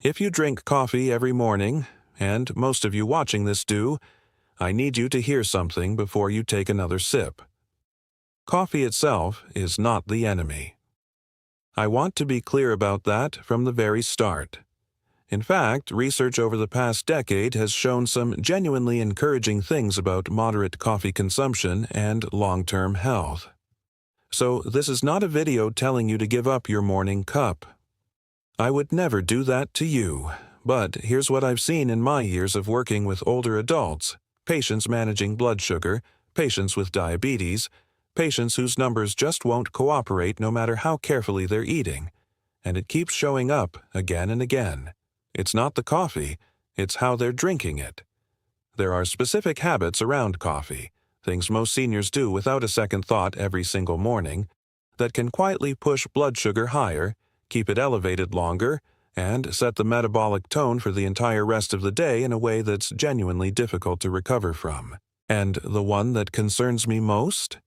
If you drink coffee every morning, and most of you watching this do, I need you to hear something before you take another sip. Coffee itself is not the enemy. I want to be clear about that from the very start. In fact, research over the past decade has shown some genuinely encouraging things about moderate coffee consumption and long-term health. So this is not a video telling you to give up your morning cup. I would never do that to you, but here's what I've seen in my years of working with older adults, patients managing blood sugar, patients with diabetes, patients whose numbers just won't cooperate no matter how carefully they're eating, and it keeps showing up again and again. It's not the coffee, it's how they're drinking it. There are specific habits around coffee, things most seniors do without a second thought every single morning, that can quietly push blood sugar higher, keep it elevated longer, and set the metabolic tone for the entire rest of the day in a way that's genuinely difficult to recover from. And the one that concerns me most?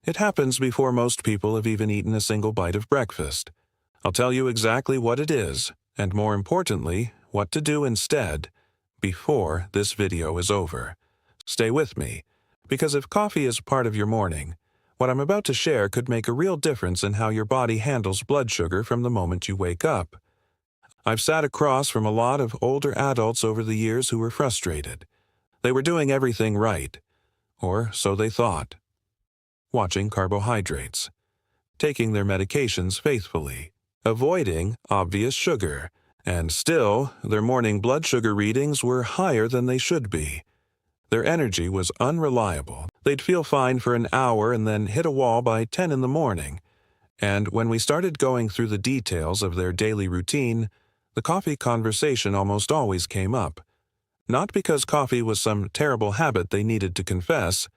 It happens before most people have even eaten a single bite of breakfast. I'll tell you exactly what it is, and more importantly, what to do instead, before this video is over. Stay with me, because if coffee is part of your morning, what I'm about to share could make a real difference in how your body handles blood sugar from the moment you wake up. I've sat across from a lot of older adults over the years who were frustrated. They were doing everything right, or so they thought. Watching carbohydrates, taking their medications faithfully, avoiding obvious sugar, and still, their morning blood sugar readings were higher than they should be. Their energy was unreliable. They'd feel fine for an hour and then hit a wall by 10 in the morning. And when we started going through the details of their daily routine, the coffee conversation almost always came up. Not because coffee was some terrible habit they needed to confess,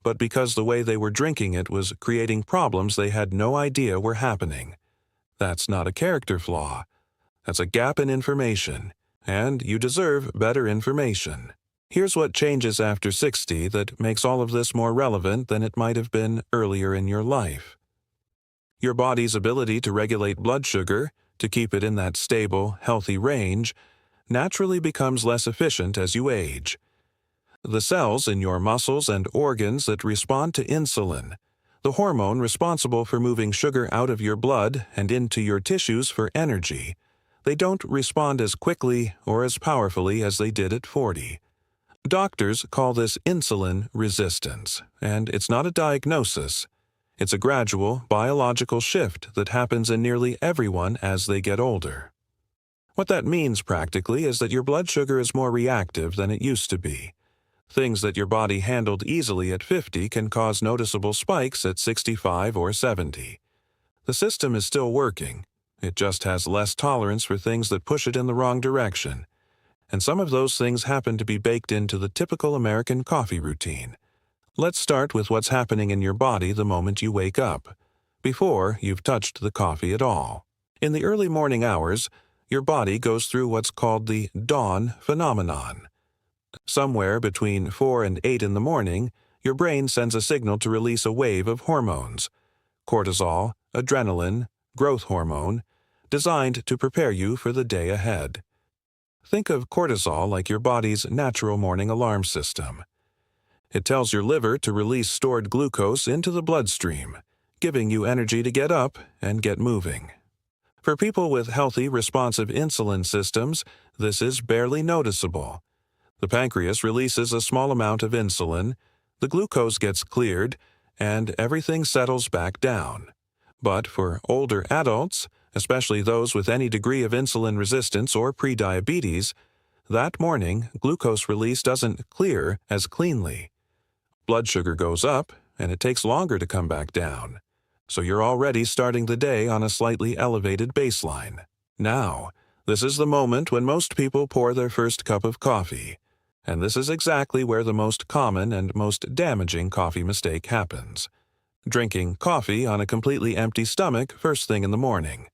but because the way they were drinking it was creating problems they had no idea were happening. That's not a character flaw. That's a gap in information, and you deserve better information. Here's what changes after 60 that makes all of this more relevant than it might have been earlier in your life. Your body's ability to regulate blood sugar, to keep it in that stable, healthy range, naturally becomes less efficient as you age. The cells in your muscles and organs that respond to insulin, the hormone responsible for moving sugar out of your blood and into your tissues for energy, they don't respond as quickly or as powerfully as they did at 40. Doctors call this insulin resistance, and it's not a diagnosis. It's a gradual, biological shift that happens in nearly everyone as they get older. What that means practically is that your blood sugar is more reactive than it used to be. Things that your body handled easily at 50 can cause noticeable spikes at 65 or 70. The system is still working. It just has less tolerance for things that push it in the wrong direction. And some of those things happen to be baked into the typical American coffee routine. Let's start with what's happening in your body the moment you wake up, before you've touched the coffee at all. In the early morning hours, your body goes through what's called the dawn phenomenon. Somewhere between 4 and 8 in the morning, your brain sends a signal to release a wave of hormones, cortisol, adrenaline, growth hormone, designed to prepare you for the day ahead. Think of cortisol like your body's natural morning alarm system. It tells your liver to release stored glucose into the bloodstream, giving you energy to get up and get moving. For people with healthy, responsive insulin systems, this is barely noticeable. The pancreas releases a small amount of insulin, the glucose gets cleared, and everything settles back down. But for older adults, especially those with any degree of insulin resistance or prediabetes, that morning glucose release doesn't clear as cleanly. Blood sugar goes up, and it takes longer to come back down. So you're already starting the day on a slightly elevated baseline. Now, this is the moment when most people pour their first cup of coffee, and this is exactly where the most common and most damaging coffee mistake happens. Drinking coffee on a completely empty stomach first thing in the morning.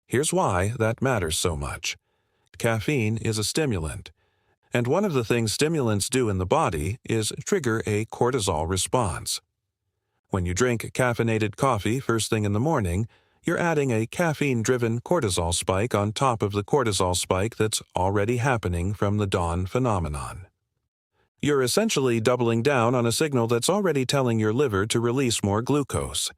Here's why that matters so much. Caffeine is a stimulant, and one of the things stimulants do in the body is trigger a cortisol response. When you drink caffeinated coffee first thing in the morning, you're adding a caffeine-driven cortisol spike on top of the cortisol spike that's already happening from the dawn phenomenon. You're essentially doubling down on a signal that's already telling your liver to release more glucose.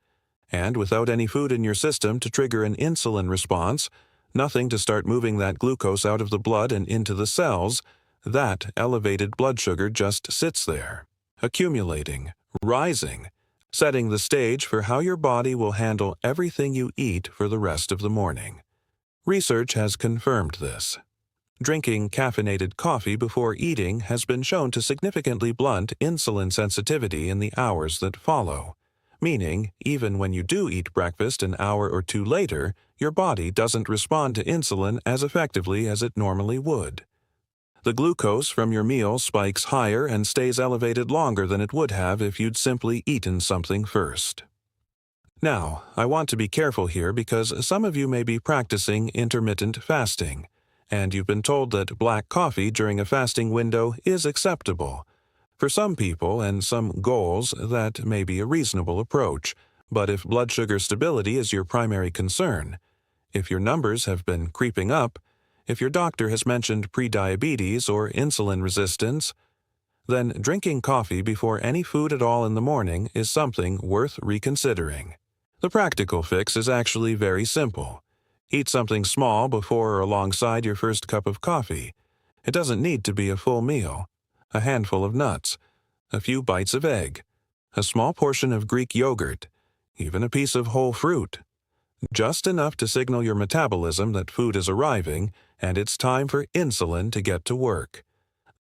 And without any food in your system to trigger an insulin response, nothing to start moving that glucose out of the blood and into the cells, that elevated blood sugar just sits there, accumulating, rising, setting the stage for how your body will handle everything you eat for the rest of the morning. Research has confirmed this. Drinking caffeinated coffee before eating has been shown to significantly blunt insulin sensitivity in the hours that follow, meaning even when you do eat breakfast an hour or two later, your body doesn't respond to insulin as effectively as it normally would. The glucose from your meal spikes higher and stays elevated longer than it would have if you'd simply eaten something first. Now, I want to be careful here because some of you may be practicing intermittent fasting, and you've been told that black coffee during a fasting window is acceptable. For some people and some goals, that may be a reasonable approach, but if blood sugar stability is your primary concern, if your numbers have been creeping up, if your doctor has mentioned prediabetes or insulin resistance, then drinking coffee before any food at all in the morning is something worth reconsidering. The practical fix is actually very simple. Eat something small before or alongside your first cup of coffee. It doesn't need to be a full meal. A handful of nuts, a few bites of egg, a small portion of Greek yogurt, even a piece of whole fruit. Just enough to signal your metabolism that food is arriving and it's time for insulin to get to work.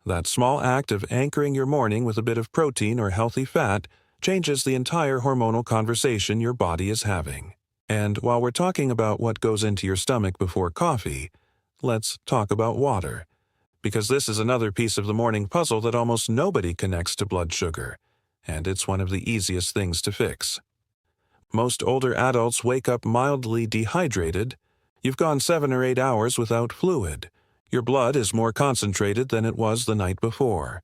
That small act of anchoring your morning with a bit of protein or healthy fat changes the entire hormonal conversation your body is having. And while we're talking about what goes into your stomach before coffee, let's talk about water, because this is another piece of the morning puzzle that almost nobody connects to blood sugar, and it's one of the easiest things to fix. Most older adults wake up mildly dehydrated. You've gone 7 or 8 hours without fluid. Your blood is more concentrated than it was the night before.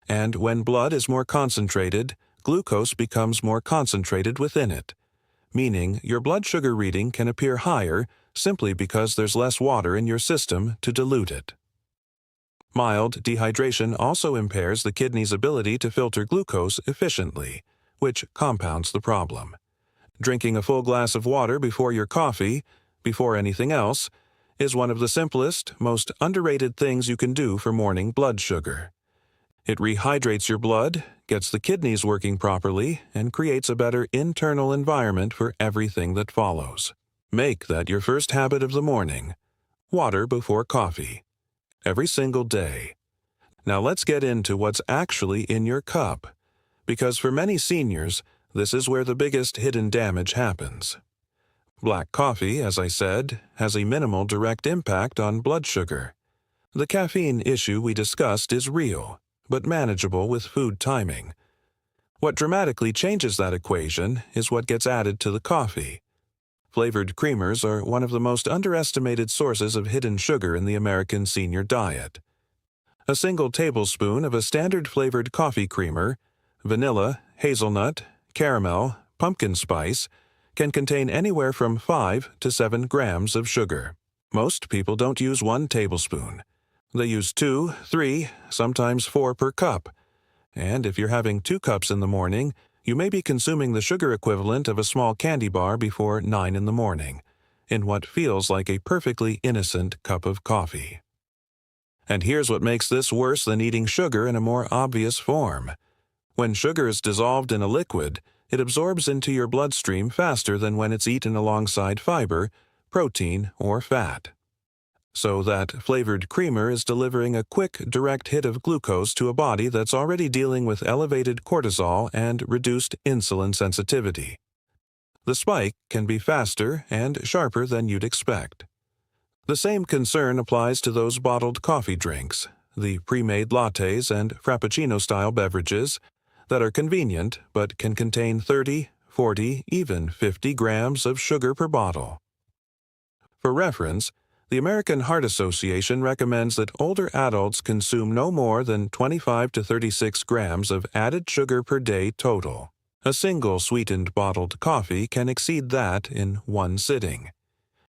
And when blood is more concentrated, glucose becomes more concentrated within it, meaning your blood sugar reading can appear higher simply because there's less water in your system to dilute it. Mild dehydration also impairs the kidney's ability to filter glucose efficiently, which compounds the problem. Drinking a full glass of water before your coffee, before anything else, is one of the simplest, most underrated things you can do for morning blood sugar. It rehydrates your blood, gets the kidneys working properly, and creates a better internal environment for everything that follows. Make that your first habit of the morning. Water before coffee. Every single day. Now let's get into what's actually in your cup, because for many seniors, this is where the biggest hidden damage happens. Black coffee, as I said, has a minimal direct impact on blood sugar. The caffeine issue we discussed is real, but manageable with food timing. What dramatically changes that equation is what gets added to the coffee. Flavored creamers are one of the most underestimated sources of hidden sugar in the American senior diet. A single tablespoon of a standard flavored coffee creamer, vanilla, hazelnut, caramel, pumpkin spice, can contain anywhere from 5 to 7 grams of sugar. Most people don't use 1 tablespoon. They use 2, 3, sometimes 4 per cup. And if you're having 2 cups in the morning, you may be consuming the sugar equivalent of a small candy bar before 9 in the morning, in what feels like a perfectly innocent cup of coffee. And here's what makes this worse than eating sugar in a more obvious form. When sugar is dissolved in a liquid, it absorbs into your bloodstream faster than when it's eaten alongside fiber, protein, or fat. So that flavored creamer is delivering a quick, direct hit of glucose to a body that's already dealing with elevated cortisol and reduced insulin sensitivity. The spike can be faster and sharper than you'd expect. The same concern applies to those bottled coffee drinks, the pre-made lattes and frappuccino-style beverages, that are convenient but can contain 30, 40, even 50 grams of sugar per bottle. For reference, the American Heart Association recommends that older adults consume no more than 25 to 36 grams of added sugar per day total. A single sweetened bottled coffee can exceed that in one sitting.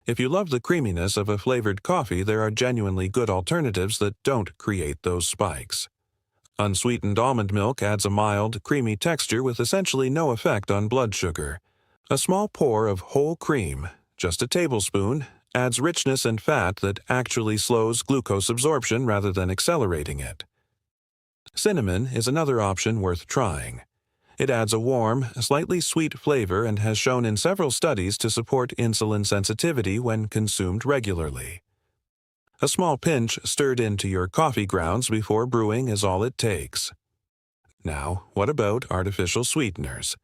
If you love the creaminess of a flavored coffee, there are genuinely good alternatives that don't create those spikes. Unsweetened almond milk adds a mild, creamy texture with essentially no effect on blood sugar. A small pour of whole cream, just a tablespoon, adds richness and fat that actually slows glucose absorption rather than accelerating it. Cinnamon is another option worth trying. It adds a warm, slightly sweet flavor and has shown in several studies to support insulin sensitivity when consumed regularly. A small pinch stirred into your coffee grounds before brewing is all it takes. Now, what about artificial sweeteners?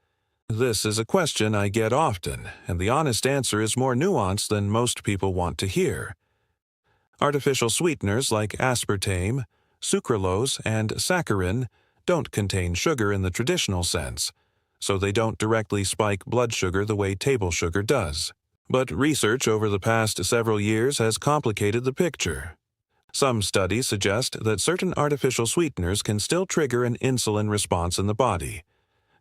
This is a question I get often, and the honest answer is more nuanced than most people want to hear. Artificial sweeteners like aspartame, sucralose, and saccharin don't contain sugar in the traditional sense, so they don't directly spike blood sugar the way table sugar does. But research over the past several years has complicated the picture. Some studies suggest that certain artificial sweeteners can still trigger an insulin response in the body,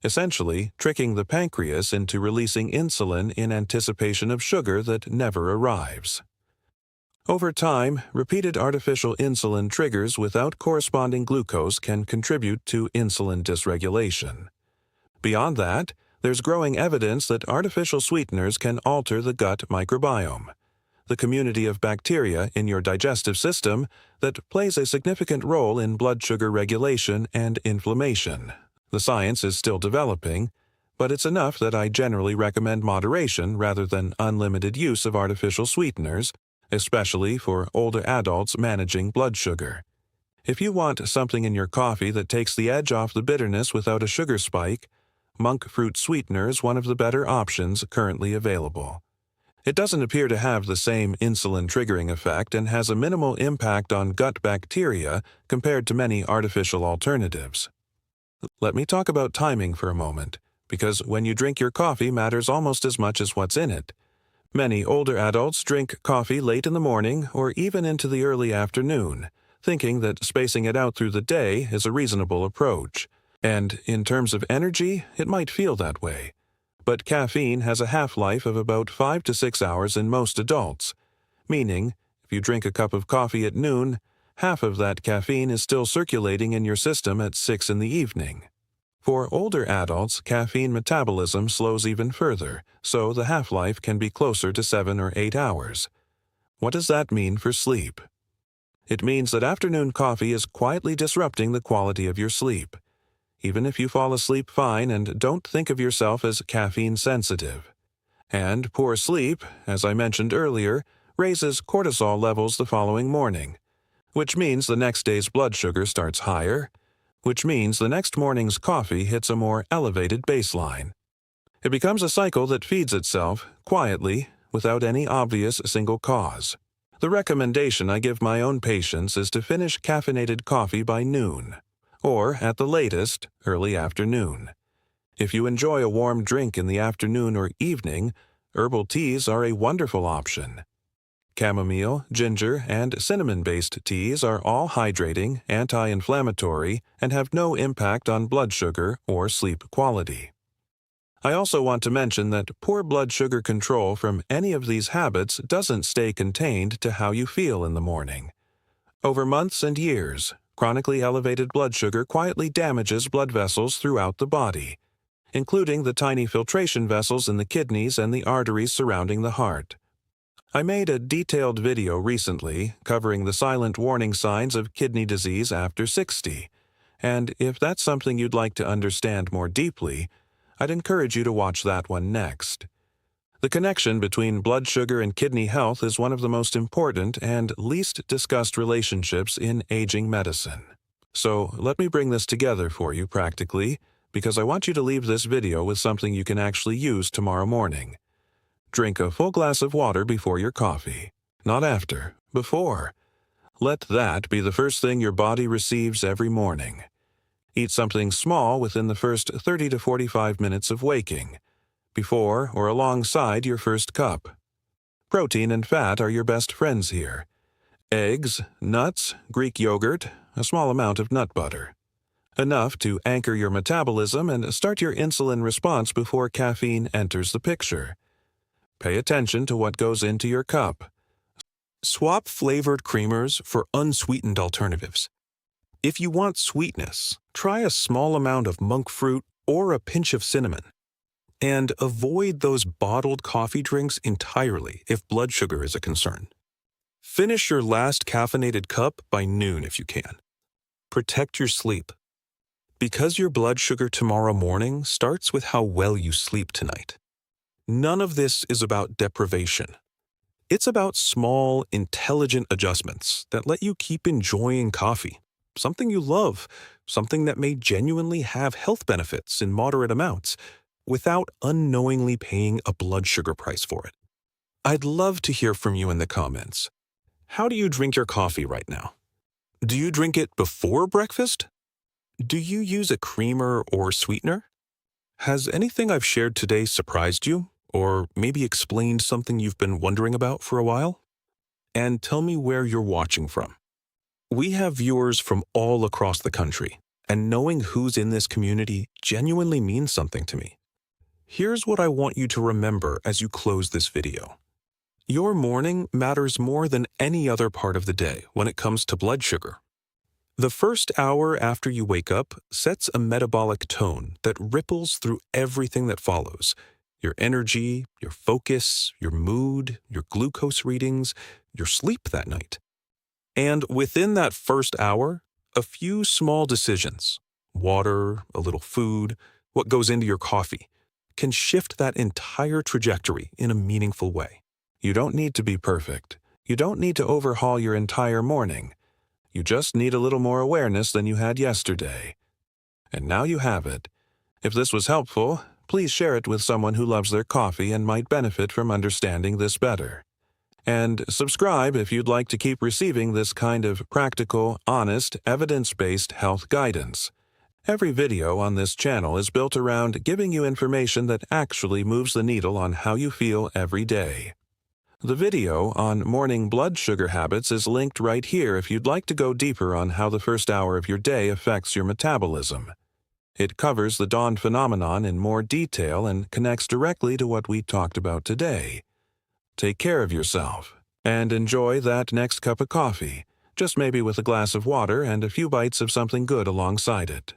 essentially tricking the pancreas into releasing insulin in anticipation of sugar that never arrives. Over time, repeated artificial insulin triggers without corresponding glucose can contribute to insulin dysregulation. Beyond that, there's growing evidence that artificial sweeteners can alter the gut microbiome, the community of bacteria in your digestive system that plays a significant role in blood sugar regulation and inflammation. The science is still developing, but it's enough that I generally recommend moderation rather than unlimited use of artificial sweeteners, especially for older adults managing blood sugar. If you want something in your coffee that takes the edge off the bitterness without a sugar spike, monk fruit sweetener is one of the better options currently available. It doesn't appear to have the same insulin-triggering effect and has a minimal impact on gut bacteria compared to many artificial alternatives. Let me talk about timing for a moment, because when you drink your coffee matters almost as much as what's in it. Many older adults drink coffee late in the morning or even into the early afternoon, thinking that spacing it out through the day is a reasonable approach. And in terms of energy, it might feel that way. But caffeine has a half-life of about 5 to 6 hours in most adults, meaning if you drink a cup of coffee at noon, half of that caffeine is still circulating in your system at 6 in the evening. For older adults, caffeine metabolism slows even further, so the half-life can be closer to 7 or 8 hours. What does that mean for sleep? It means that afternoon coffee is quietly disrupting the quality of your sleep, even if you fall asleep fine and don't think of yourself as caffeine sensitive. And poor sleep, as I mentioned earlier, raises cortisol levels the following morning, which means the next day's blood sugar starts higher, which means the next morning's coffee hits a more elevated baseline. It becomes a cycle that feeds itself, quietly, without any obvious single cause. The recommendation I give my own patients is to finish caffeinated coffee by noon, or, at the latest, early afternoon. If you enjoy a warm drink in the afternoon or evening, herbal teas are a wonderful option. Chamomile, ginger, and cinnamon-based teas are all hydrating, anti-inflammatory, and have no impact on blood sugar or sleep quality. I also want to mention that poor blood sugar control from any of these habits doesn't stay contained to how you feel in the morning. Over months and years, chronically elevated blood sugar quietly damages blood vessels throughout the body, including the tiny filtration vessels in the kidneys and the arteries surrounding the heart. I made a detailed video recently covering the silent warning signs of kidney disease after 60, and if that's something you'd like to understand more deeply, I'd encourage you to watch that one next. The connection between blood sugar and kidney health is one of the most important and least discussed relationships in aging medicine. So let me bring this together for you practically, because I want you to leave this video with something you can actually use tomorrow morning. Drink a full glass of water before your coffee. Not after, before. Let that be the first thing your body receives every morning. Eat something small within the first 30 to 45 minutes of waking, before or alongside your first cup. Protein and fat are your best friends here. Eggs, nuts, Greek yogurt, a small amount of nut butter. enough to anchor your metabolism and start your insulin response before caffeine enters the picture. Pay attention to what goes into your cup. Swap flavored creamers for unsweetened alternatives. If you want sweetness, try a small amount of monk fruit or a pinch of cinnamon. And avoid those bottled coffee drinks entirely if blood sugar is a concern. Finish your last caffeinated cup by noon if you can. Protect your sleep. Because your blood sugar tomorrow morning starts with how well you sleep tonight. None of this is about deprivation. It's about small, intelligent adjustments that let you keep enjoying coffee, something you love, something that may genuinely have health benefits in moderate amounts, without unknowingly paying a blood sugar price for it. I'd love to hear from you in the comments. How do you drink your coffee right now? Do you drink it before breakfast? Do you use a creamer or sweetener? Has anything I've shared today surprised you, or maybe explained something you've been wondering about for a while? And tell me where you're watching from. We have viewers from all across the country, and knowing who's in this community genuinely means something to me. Here's what I want you to remember as you close this video. Your morning matters more than any other part of the day when it comes to blood sugar. The first hour after you wake up sets a metabolic tone that ripples through everything that follows: your energy, your focus, your mood, your glucose readings, your sleep that night. And within that first hour, a few small decisions, water, a little food, what goes into your coffee, can shift that entire trajectory in a meaningful way. You don't need to be perfect. You don't need to overhaul your entire morning. You just need a little more awareness than you had yesterday. And now you have it. If this was helpful, please share it with someone who loves their coffee and might benefit from understanding this better. And subscribe if you'd like to keep receiving this kind of practical, honest, evidence-based health guidance. Every video on this channel is built around giving you information that actually moves the needle on how you feel every day. The video on morning blood sugar habits is linked right here if you'd like to go deeper on how the first hour of your day affects your metabolism. It covers the dawn phenomenon in more detail and connects directly to what we talked about today. Take care of yourself and enjoy that next cup of coffee, just maybe with a glass of water and a few bites of something good alongside it.